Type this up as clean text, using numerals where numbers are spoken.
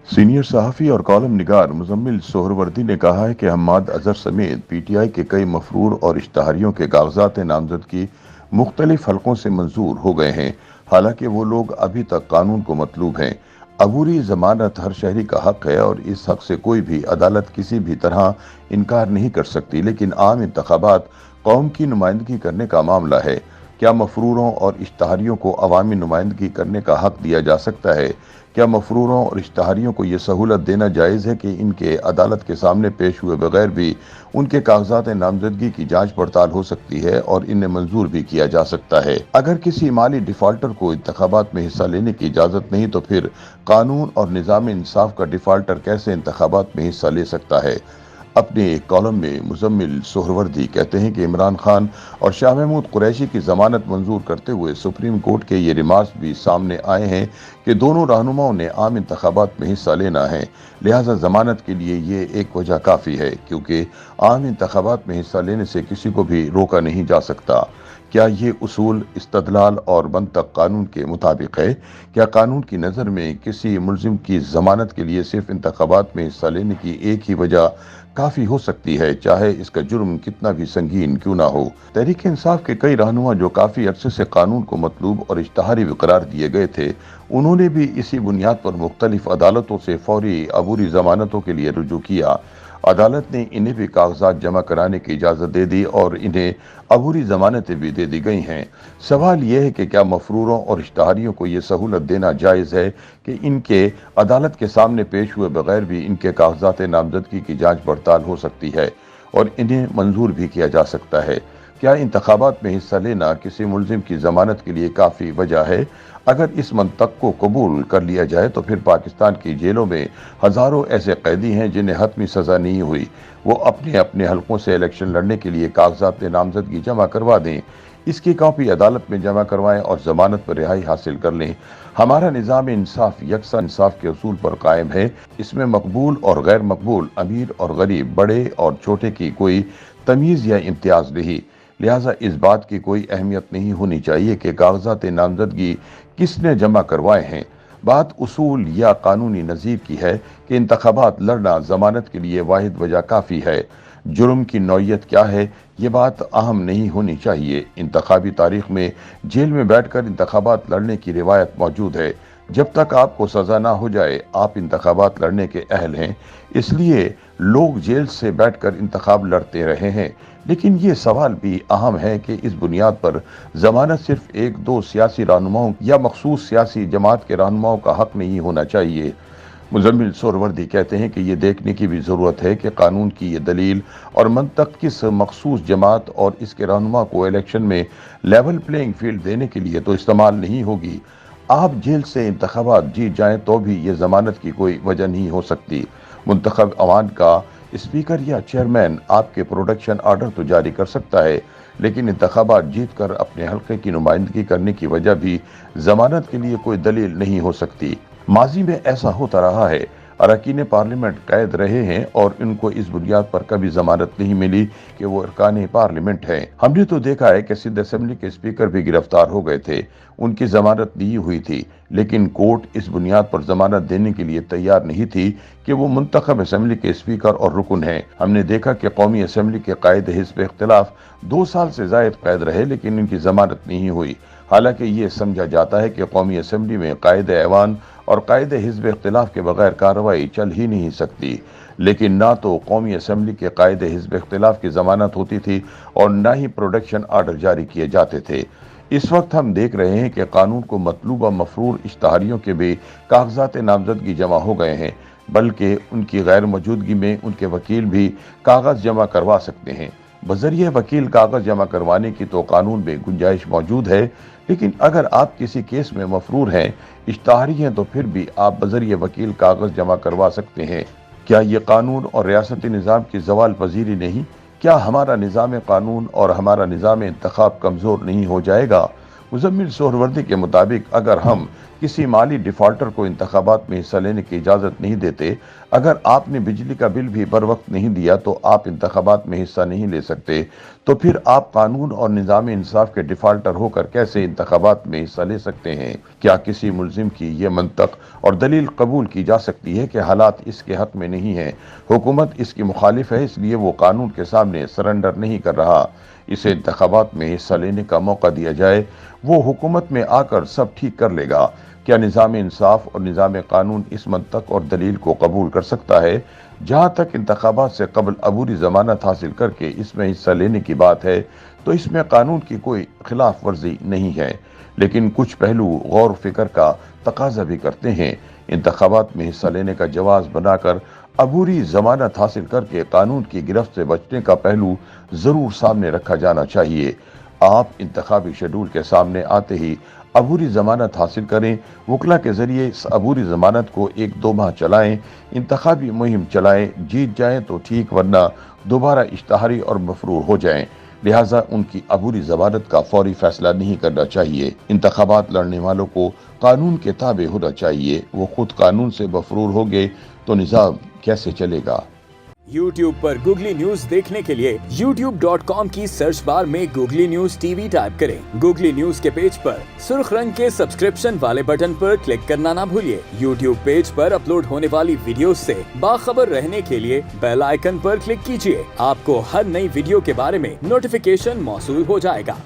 Senior सहाफ़ी और column निगार मुज़म्मिल सोहरवर्दी ने कहा है कि हम्माद अज़हर समेत पीटीआई के कई मफरूर और इश्तहारियों के कागजात नामजदगी मुख्तलिफ हलकों से मंजूर हो गए हैं। हालांकि वो लोग अभी तक कानून को मतलूब हैं। अबूरी जमानत हर शहरी का हक है और इस हक से कोई भी अदालत किसी भी तरह इनकार नहीं कर सकती, लेकिन आम इंतखाबात कौम की नुमाइंदगी करने का मामला है। क्या मफरूरों और इश्तहारियों को अवामी नुमाइंदगी करने का हक दिया जा सकता है? क्या मफरूरों और इश्तहारियों को ये सहूलत देना जायज़ है कि इनके अदालत के सामने पेश हुए बगैर भी उनके कागजात नामजदगी की जांच पड़ताल हो सकती है और इन्हें मंजूर भी किया जा सकता है? अगर किसी माली डिफ़ाल्टर को इंतखाबात में हिस्सा लेने की इजाज़त नहीं, तो फिर कानून और निज़ाम इंसाफ का डिफ़ाल्टर कैसे इंतखाबात में हिस्सा ले सकता है? अपने एक कॉलम में मुज़म्मिल सोहरवर्दी कहते हैं कि इमरान खान और शाह महमूद कुरैशी की जमानत मंजूर करते हुए सुप्रीम कोर्ट के ये रिमार्क्स भी सामने आए हैं कि दोनों रहनुमाओं ने आम इंतखाबात में हिस्सा लेना है। लिहाजा जमानत के लिए ये एक वजह काफ़ी है, क्योंकि आम इंतखाबात में हिस्सा लेने से किसी को भी रोका नहीं जा सकता। क्या ये उसूल, इस्तदलाल और मंतक कानून के मुताबिक है? क्या कानून की नज़र में किसी मुल्जिम की जमानत के लिए सिर्फ इंतखाबात में हिस्सा लेने की एक ही वजह काफ़ी हो सकती है, चाहे इसका जुर्म कितना भी संगीन क्यों ना हो? तहरीक इंसाफ के कई रहनुमा जो काफ़ी अरसे से कानून को मतलूब और इश्तहारी करार दिए गए थे, उन्होंने भी इसी बुनियाद पर मुख्तलिफ अदालतों से फौरी अबूरी जमानतों के लिए रुजू किया। अदालत ने इन्हें भी कागजात जमा कराने की इजाज़त दे दी और इन्हें अबूरी जमानतें भी दे दी गई हैं। सवाल यह है कि क्या मफरूरों और इश्तहारियों को ये सहूलत देना जायज़ है कि इनके अदालत के सामने पेश हुए बगैर भी इनके कागजात नामजदगी की जांच पड़ताल हो सकती है और इन्हें मंजूर भी किया जा सकता है? क्या इंतखाबात में हिस्सा लेना किसी मुल्जिम की जमानत के लिए काफ़ी वजह है? अगर इस मंतक को कबूल कर लिया जाए तो फिर पाकिस्तान की जेलों में हज़ारों ऐसे कैदी हैं जिन्हें हतमी सज़ा नहीं हुई। वो अपने अपने हलकों से इलेक्शन लड़ने के लिए कागजात नामजदगी जमा करवा दें, इसकी कॉपी अदालत में जमा करवाएं और जमानत पर रिहाई हासिल कर लें। हमारा निज़ाम इंसाफ यकसा इंसाफ के असूल पर कायम है। इसमें मकबूल और गैर मकबूल, अमीर और गरीब, बड़े और छोटे की कोई तमीज़ या इम्तियाज़ नहीं। लिहाजा इस बात की कोई अहमियत नहीं होनी चाहिए कि कागजात नामजदगी किसने जमा करवाए हैं। बात उसूल या कानूनी नज़ीर की है कि इंतखाबात लड़ना जमानत के लिए वाहिद वजह काफ़ी है। जुर्म की नौयत क्या है, ये बात अहम नहीं होनी चाहिए। इंतखाबी तारीख में जेल में बैठकर इंतखाबात लड़ने की रिवायत मौजूद है। जब तक आपको सज़ा ना हो जाए, आप इंतखाबात लड़ने के अहल हैं। इसलिए लोग जेल से बैठकर इंतखाब लड़ते रहे हैं। लेकिन ये सवाल भी अहम है कि इस बुनियाद पर जमानत सिर्फ एक दो सियासी रहनुमाओं या मखसूस सियासी जमात के रहनुमाओं का हक नहीं होना चाहिए। मुज़म्मिल सोहरवर्दी कहते हैं कि ये देखने की भी ज़रूरत है कि कानून की ये दलील और मंतक किस मखसूस जमात और इसके रहनुमा को इलेक्शन में लेवल प्लेइंग फील्ड देने के लिए तो इस्तेमाल नहीं होगी। आप जेल से इंतखाबात जीत जाएं तो भी ये जमानत की कोई वजह नहीं हो सकती। मुंतखब अवान का स्पीकर या चेयरमैन आपके प्रोटेक्शन आर्डर तो जारी कर सकता है, लेकिन इंतखाबात जीत कर अपने हल्के की नुमाइंदगी करने की वजह भी जमानत के लिए कोई दलील नहीं हो सकती। माजी में ऐसा होता रहा है। अरकान पार्लियामेंट कैद रहे हैं और इनको इस बुनियाद पर कभी जमानत नहीं मिली कि वो अरकान पार्लियामेंट हैं। हमने तो देखा है कि सिंध असेंबली के स्पीकर भी गिरफ्तार हो गए थे, उनकी जमानत नहीं हुई थी, लेकिन कोर्ट इस बुनियाद पर जमानत देने के लिए तैयार नहीं थी कि वो मुंतखब असेंबली के स्पीकर और रुकन हैं। हमने देखा कि कौमी असेंबली के कायद हिज़्ब इख्तिलाफ 2 साल से ज़ायद कैद रहे, लेकिन इनकी जमानत नहीं हुई। हालांकि ये समझा जाता है कि कौमी असेंबली में कायद ऐवान और कायद हिज़्ब इख्तिलाफ के बगैर कार्रवाई चल ही नहीं सकती। लेकिन ना तो कौमी असेंबली के कायद हिज़्ब इख्तिलाफ की जमानत होती थी और ना ही प्रोटेक्शन आर्डर जारी किए जाते थे। इस वक्त हम देख रहे हैं कि कानून को मतलूबा मफरूर इश्तहारियों के भी कागजात नामजदगी जमा हो गए हैं, बल्कि उनकी गैर मौजूदगी में उनके वकील भी कागज जमा करवा सकते हैं। बजरिए वकील कागज जमा करवाने की तो कानून में गुंजाइश मौजूद है, लेकिन अगर आप किसी केस में मफरूर हैं, इश्तहारी हैं, तो फिर भी आप बजरिए वकील कागज जमा करवा सकते हैं। क्या ये कानून और रियासती निज़ाम की ज़वाल पजीरी नहीं? क्या हमारा निज़ाम कानून और हमारा निज़ाम इंतखाब कमज़ोर नहीं हो जाएगा? मुज़म्मिल सोहरवर्दी के मुताबिक अगर हम किसी माली डिफॉल्टर को इंतखाबात में हिस्सा लेने की इजाज़त नहीं देते। अगर आपने बिजली का बिल भी बर वक्त नहीं दिया तो आप इंतखाबात में हिस्सा नहीं ले सकते। तो फिर आप कानून और निज़ाम इंसाफ के डिफॉल्टर होकर कैसे इंतखाबात में हिस्सा ले सकते हैं? क्या किसी मुल्जिम की ये मंतक और दलील कबूल की जा सकती है कि हालात इसके हक में नहीं है, हुकूमत इसकी मुखालिफ है, इसलिए वो कानून के सामने सरेंडर नहीं कर रहा, इसे इंतखाबात में हिस्सा लेने का मौका दिया जाए, वो हुकूमत में आकर सब ठीक कर लेगा? क्या निज़ाम इंसाफ और निज़ाम कानून इस मंतक और दलील को कबूल कर सकता है? जहाँ तक इंतखाबात से कबल अबूरी ज़मानत हासिल करके इसमें हिस्सा लेने की बात है तो इसमें कानून की कोई खिलाफ वर्जी नहीं है, लेकिन कुछ पहलू गौर फिक्र का तकाजा भी करते हैं। इंतखाबात में हिस्सा लेने का जवाज बनाकर अबूरी जमानत हासिल करके कानून की गिरफ्त से बचने का पहलू जरूर सामने रखा जाना चाहिए। आप इंतखाबी शेड्यूल के सामने आते ही अबूरी जमानत हासिल करें, वकला के जरिए इस अबूरी जमानत को 1-2 माह चलाएं, इंतखाबी मुहिम चलाएं, जीत जाएं तो ठीक, वरना दोबारा इश्तहारी और मफरूर हो जाएं। लिहाजा उनकी अबूरी जमानत का फौरी फैसला नहीं करना चाहिए। इंतखाबात लड़ने वालों को कानून के ताबे होना चाहिए। वो खुद कानून से मफरूर हो गए तो निज़ाम कैसे चलेगा? YouTube पर गूगली न्यूज देखने के लिए youtube.com की सर्च बार में गूगली न्यूज टीवी टाइप करें। गूगली न्यूज के पेज पर सुर्ख रंग के सब्सक्रिप्शन वाले बटन पर क्लिक करना ना भूलिए। YouTube पेज पर अपलोड होने वाली वीडियोस से बाखबर रहने के लिए बेल आइकन पर क्लिक कीजिए। आपको हर नई वीडियो के बारे में नोटिफिकेशन मौसूल हो जाएगा।